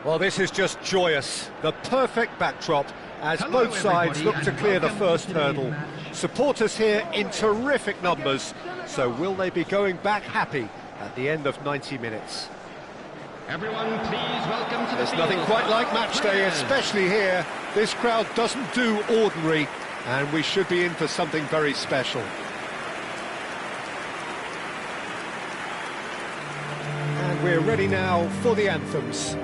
Well, this is just joyous. The perfect backdrop as both sides look to clear the first hurdle. Supporters here in terrific numbers. So will they be going back happy at the end of 90 minutes? Everyone, please welcome to the There's field. nothing quite like match day, especially here. This crowd doesn't do ordinary, and we should be in for something very special. And we're ready now for the anthems.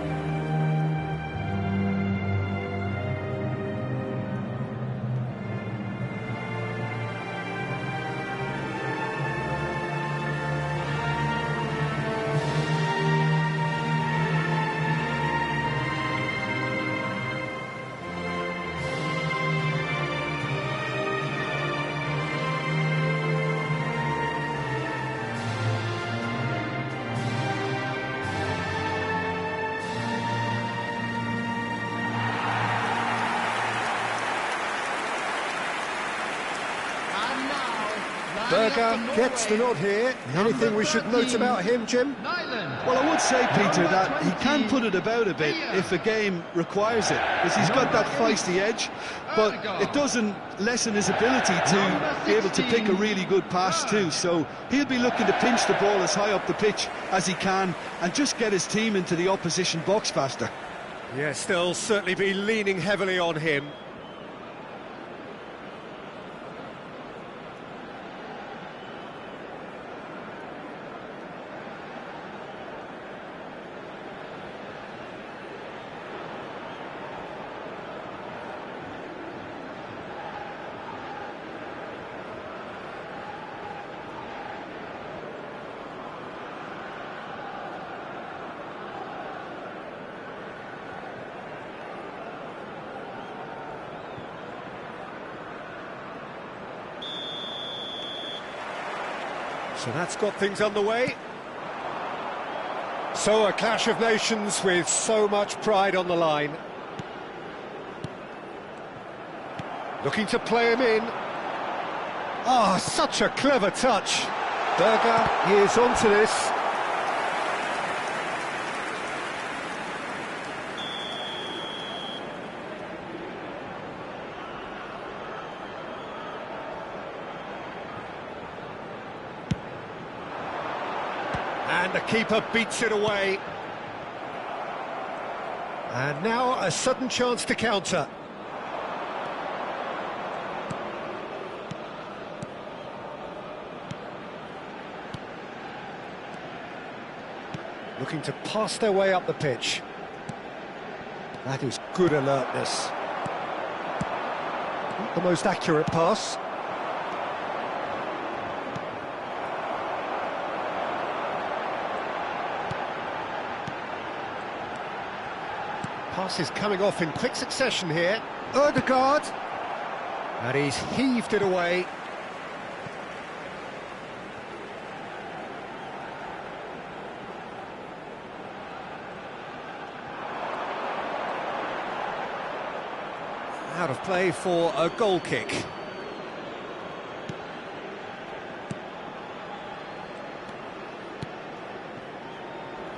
Berger gets the nod here. Anything we should note about him, Jim? Well, I would say, Peter, that he can put it about a bit if a game requires it, because he's got that feisty edge, but it doesn't lessen his ability to be able to pick a really good pass too, so he'll be looking to pinch the ball as high up the pitch as he can and just get his team into the opposition box faster. Yes, they'll certainly be leaning heavily on him. So that's got things underway. So a clash of nations with so much pride on the line. Looking to play him in. Ah, such a clever touch. Berger is onto this. And the keeper beats it away. And now a sudden chance to counter. Looking to pass their way up the pitch. That is good alertness. Not the most accurate pass. Pass is coming off in quick succession here. Ødegaard. And he's heaved it away. Out of play for a goal kick.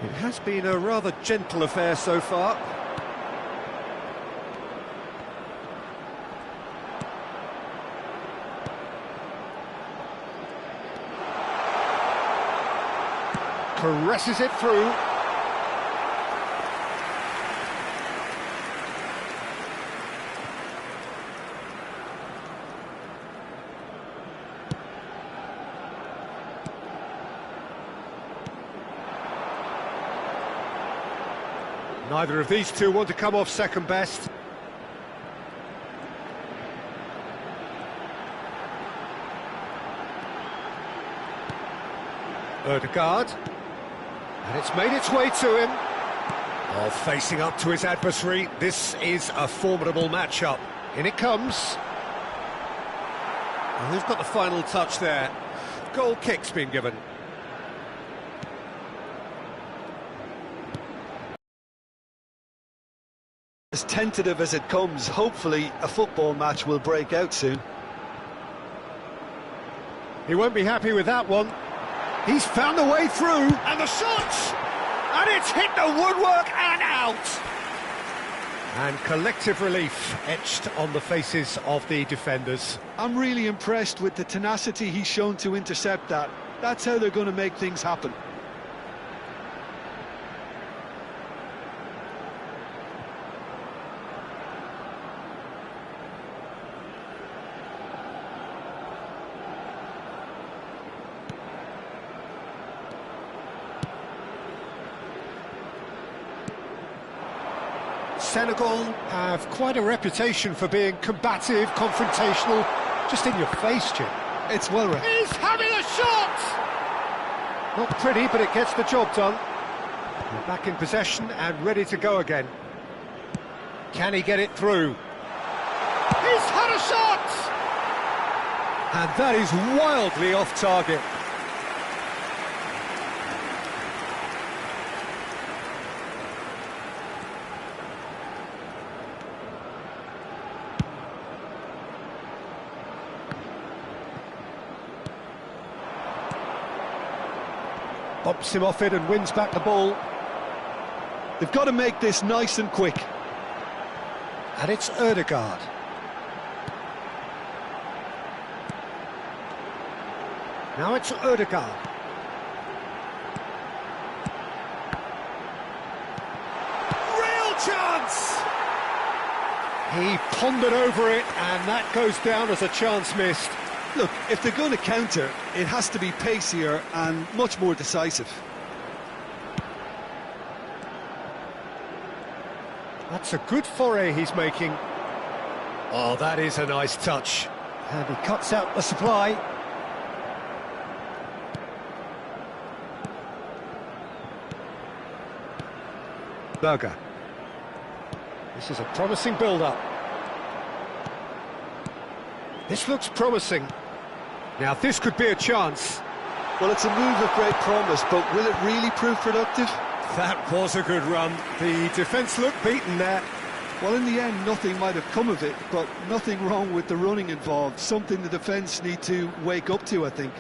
It has been a rather gentle affair so far. Caresses it through. Neither of these two want to come off second best. Ødegaard. And it's made its way to him. Oh, facing up to his adversary, this is a formidable matchup. In it comes. And who's got the final touch there? Goal kick's been given. As tentative as it comes, hopefully a football match will break out soon. He won't be happy with that one. He's found a way through, and the shot! And it's hit the woodwork and out! And collective relief etched on the faces of the defenders. I'm really impressed with the tenacity he's shown to intercept that. That's how they're going to make things happen. Senegal have quite a reputation for being combative, confrontational, just in your face, Jim. It's well read. He's having a shot! Not pretty, but it gets the job done. We're back in possession and ready to go again. Can he get it through? He's had a shot! And that is wildly off target. Bumps him off it and wins back the ball. They've got to make this nice and quick. And it's Ødegaard. Now it's Ødegaard. Real chance! He pondered over it, and that goes down as a chance missed. Look, if they're going to counter, it has to be pacier and much more decisive. That's a good foray he's making. Oh, that is a nice touch. And he cuts out the supply. Berger. This is a promising build-up. This looks promising. Now this could be a chance. Well, it's a move of great promise, but will it really prove productive? That was a good run. The defence looked beaten there. Well, in the end, nothing might have come of it, but nothing wrong with the running involved. Something the defence need to wake up to, I think.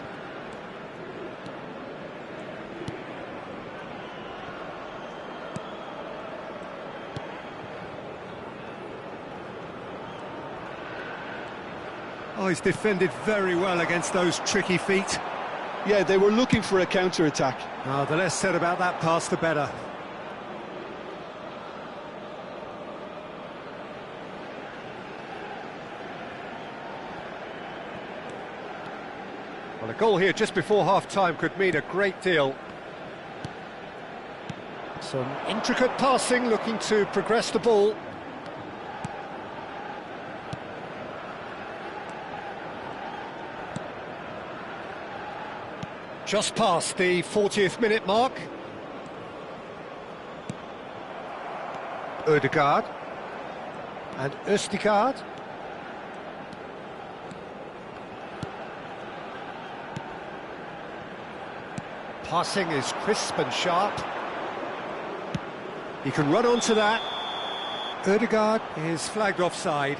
Oh, he's defended very well against those tricky feet. Yeah, they were looking for a counter-attack. Oh, the less said about that pass, the better. Well, a goal here just before half-time could mean a great deal. Some intricate passing, looking to progress the ball. Just past the 40th minute mark. Ødegaard. And Ødegaard. Passing is crisp and sharp. He can run onto that. Ødegaard is flagged offside.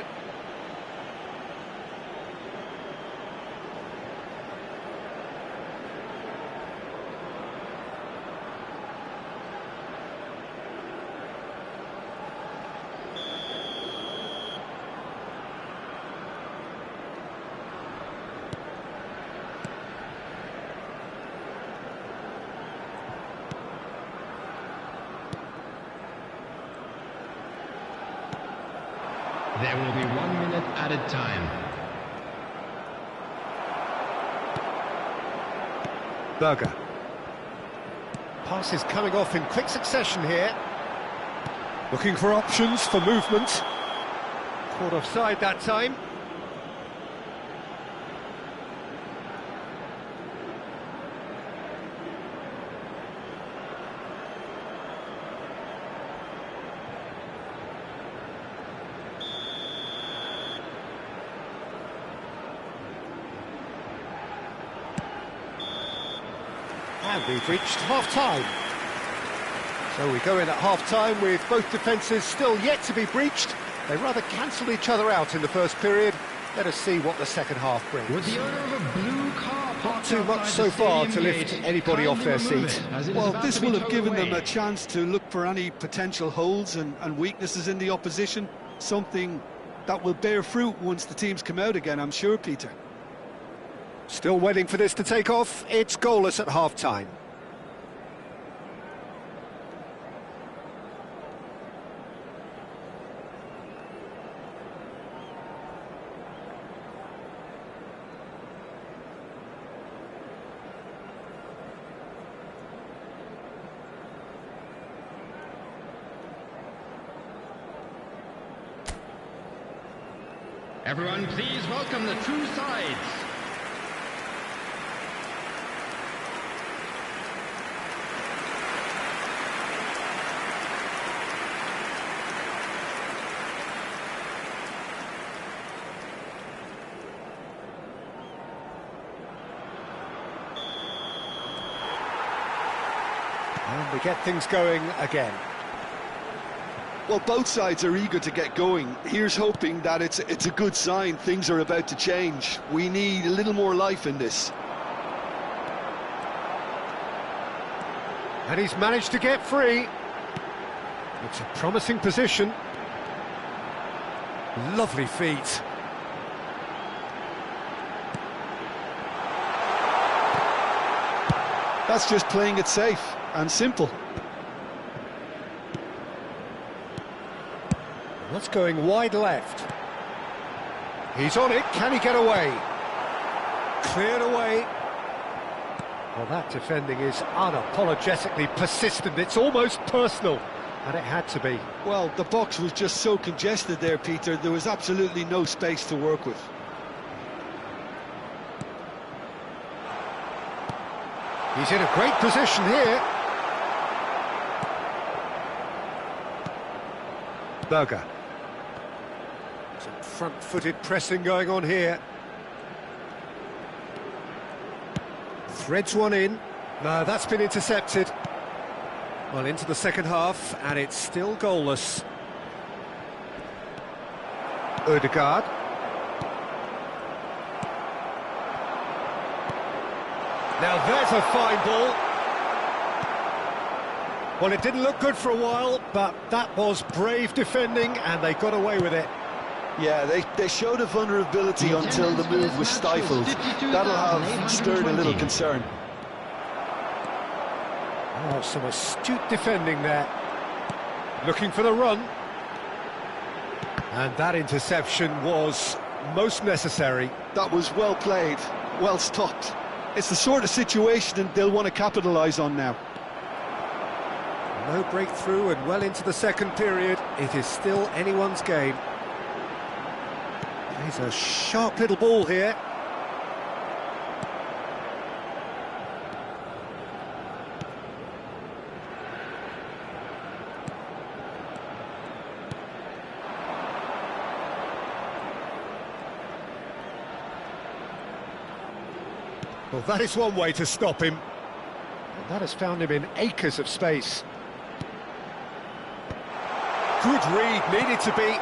There will be 1 minute added time. Berger. Pass is coming off in quick succession here. Looking for options for movement. Caught offside that time. And we've reached half-time. So we go in at half-time with both defences still yet to be breached. They rather cancelled each other out in the first period. Let us see what the second half brings. With the owner of a blue car Not too much so far to lift anybody off their seat. Well, this will have given them a chance to look for any potential holes and weaknesses in the opposition, something that will bear fruit once the teams come out again, I'm sure, Peter. Still waiting for this to take off. It's goalless at half-time. Everyone, please welcome the two sides. And we get things going again. Well, both sides are eager to get going. Here's hoping that it's a good sign. Things are about to change. We need a little more life in this. And he's managed to get free. It's a promising position. Lovely feet. That's just playing it safe and simple. That's going wide left. He's on it. Can he get away? Cleared away. Well, that defending is unapologetically persistent. It's almost personal, and it had to be. Well, the box was just so congested there, Peter. There was absolutely no space to work with. He's in a great position here. Berger. Some front-footed pressing going on here. Threads one in. No, that's been intercepted. Well, into the second half, and it's still goalless. Ødegaard. Now there's a fine ball. Well, it didn't look good for a while, but that was brave defending, and they got away with it. Yeah, they showed a vulnerability until the move was stifled. That'll have stirred a little concern. Oh, some astute defending there. Looking for the run. And that interception was most necessary. That was well played, well stopped. It's the sort of situation they'll want to capitalise on now. No breakthrough and well into the second period. It is still anyone's game. He's a sharp little ball here. Well, that is one way to stop him. And that has found him in acres of space. Good read, needed to be.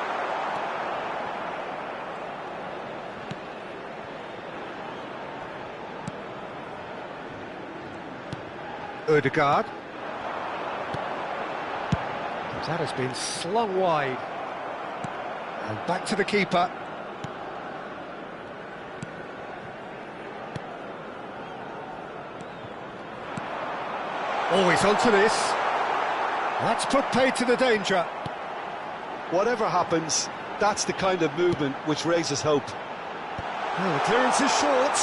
Ødegaard. That has been slung wide. And back to the keeper. Always onto this. That's put paid to the danger. Whatever happens, that's the kind of movement which raises hope. Oh, the clearance is short.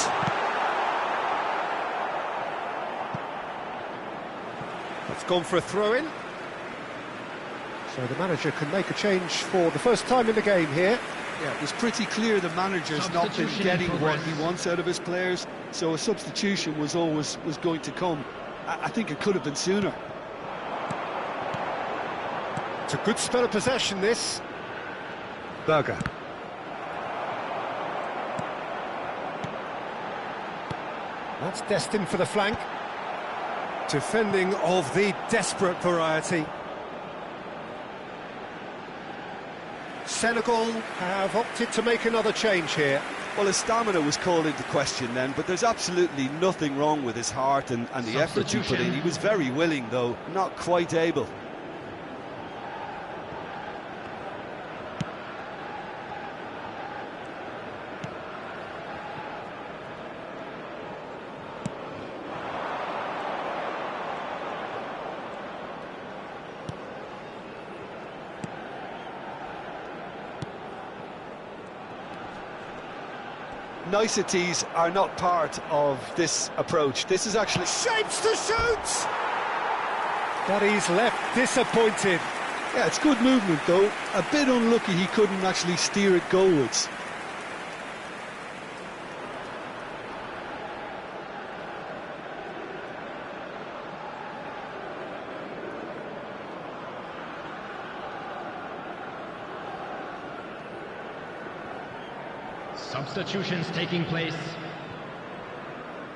That's gone for a throw-in. So the manager can make a change for the first time in the game here. Yeah, it was pretty clear the manager's not been getting what he wants out of his players, so a substitution was going to come. I think it could have been sooner. It's a good spell of possession, this. Berger. That's destined for the flank. Defending of the desperate variety. Senegal have opted to make another change here. Well, his stamina was called into question then, but there's absolutely nothing wrong with his heart and the effort he put in. He was very willing, though, not quite able. Niceties are not part of this approach. This is actually... Shapes to shoot! But he's left disappointed. Yeah, it's good movement, though. A bit unlucky he couldn't actually steer it goalwards. Substitutions taking place.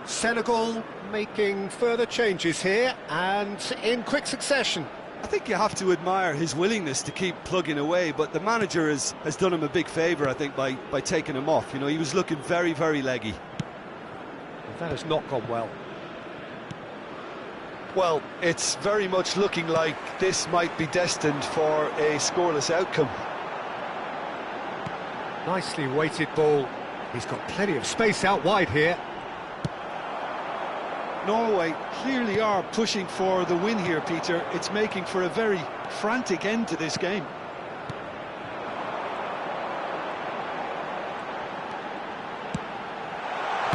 Senegal making further changes here, and in quick succession. I think you have to admire his willingness to keep plugging away, but the manager has done him a big favour, I think, by taking him off. You know, he was looking very, very leggy. That has not gone well. Well, it's very much looking like this might be destined for a scoreless outcome. Nicely weighted ball. He's got plenty of space out wide here. Norway clearly are pushing for the win here, Peter. It's making for a very frantic end to this game.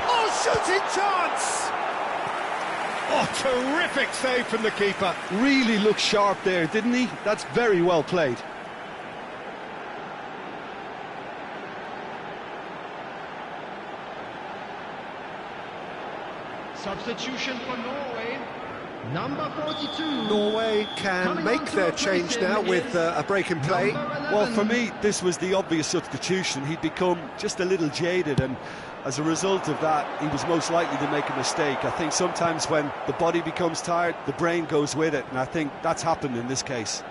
Oh, shooting chance! Oh, terrific save from the keeper. Really looked sharp there, didn't he? That's very well played. Substitution for Norway, number 42. Norway can make their change now with a break in play. Well, for me, this was the obvious substitution. He'd become just a little jaded, and as a result of that, he was most likely to make a mistake. I think sometimes when the body becomes tired, the brain goes with it, and I think that's happened in this case.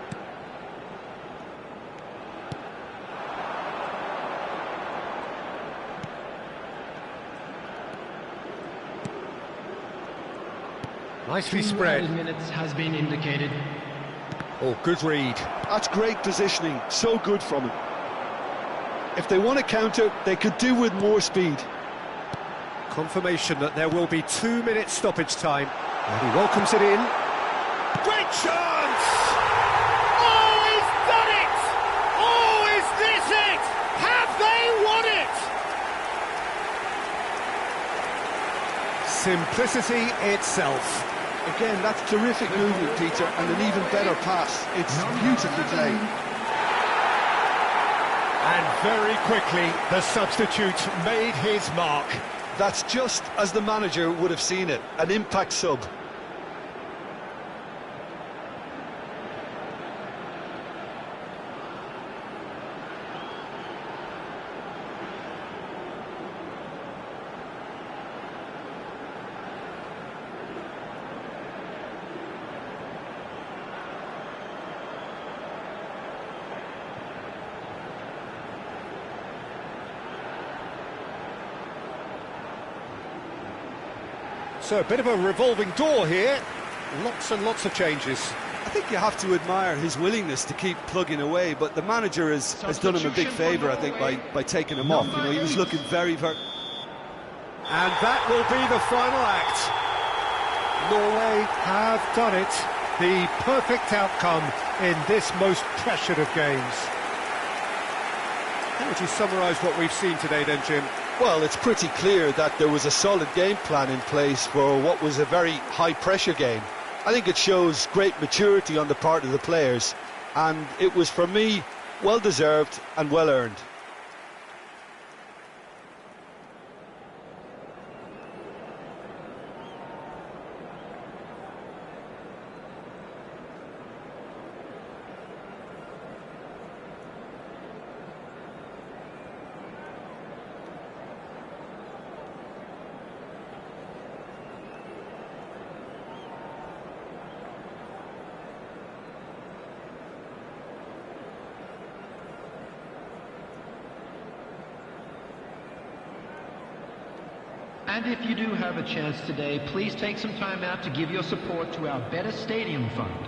Nicely spread. Minutes has been indicated. Oh, good read. That's great positioning, so good from him. If they want to counter, they could do with more speed. Confirmation that there will be 2 minutes stoppage time. And he welcomes it in. Great chance! Oh, he's done it! Oh, is this it? Have they won it? Simplicity itself. Again, that's terrific movement, Peter, and an even better pass. It's beautifully played. And very quickly, the substitute made his mark. That's just as the manager would have seen it, an impact sub. So a bit of a revolving door here. Lots and lots of changes. I think you have to admire his willingness to keep plugging away, but the manager has done him a big favour, I think, by taking him off. You know, he was looking very, very... And that will be the final act. Norway have done it. The perfect outcome in this most pressured of games. How would you summarise what we've seen today then, Jim? Well, it's pretty clear that there was a solid game plan in place for what was a very high-pressure game. I think it shows great maturity on the part of the players, and it was, for me, well-deserved and well-earned. And if you do have a chance today, please take some time out to give your support to our Better Stadium Fund.